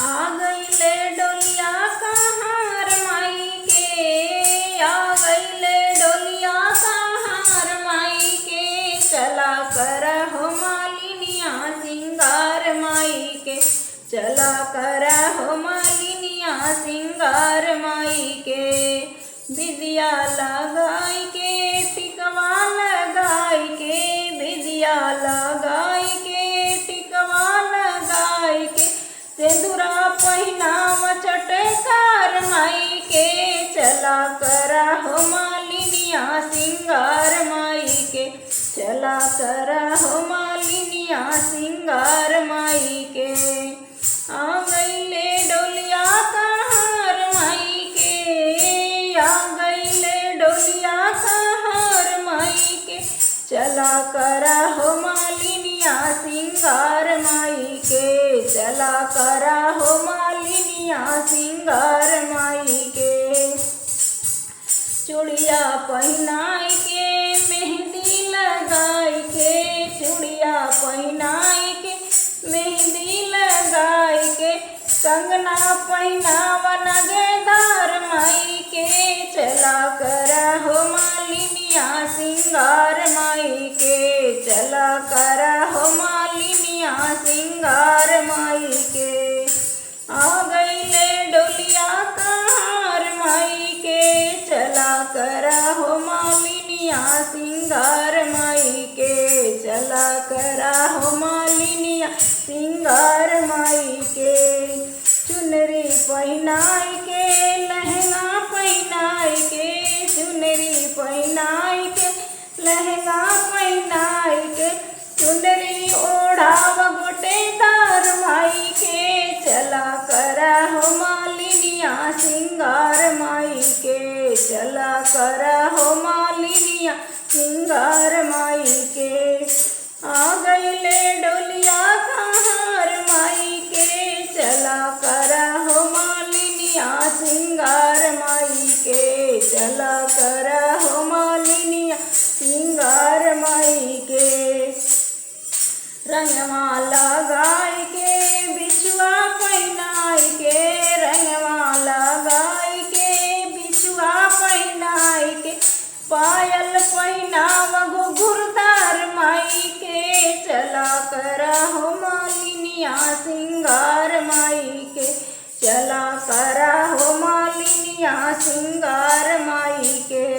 आ गईले डोलिया कहार माई के, आ गईले डोलिया कहार माई के। चला करहो मालिनिया सिंगार माई के, चला करहो मालिनिया सिंगार माई के। बिदिया लगाई के टिकवा लगाई के, बिदिया लगाई के टिकवा लगाई के। सिंदूरा पहिनाव चटकार माई के, चला करहो मालिनिया सिंगार माई के, चला करहो मालिनिया सिंगार माई के। आ गईले डोलिया कहार माई के, आ गईले डोलिया कहार माई के। चला करहो मालिनिया सिंगार माई के, चला करहो मालिनिया सिंगार माई के। चूड़िया पहिनाई के मेहंदी लगाई के, चूड़िया पहिनाई के मेहंदी लगाई के। कंगना पहिनावा नगेदार माई के, चला करहो मालिनिया सिंगार माई के, चला करहो मालिनिया सिंगार माई के। आ गईले डोलिया कहार माई के, चला करहो मालिनिया सिंगार माई के, चला करहो मालिनिया सिंगार माई के। चुनरी पहिनाई के लहंगा पहिनाई के, चुनरी पहिनाई के लहंगा पहिनाई के। चुनरी ओढ़ाव गोटेदार माई के, चला करहो मालिनिया सिंगार माई के, चला करहो मालिनिया सिंगार माई के। आ गईले डोलिया कहार माई के, चला करहो मालिनिया सिंगार माई के, चला करहो मालिनिया सिंगार माई के। रंगवा लगाई के बिछुआ पहिनाई के, रंगवा लगाई के बिछुआ पहिनाई के। पायल पहिनाव घुघुरदार माई के, चला करहो मालिनिया सिंगार माई के, चला करहो मालिनिया सिंगार माई के।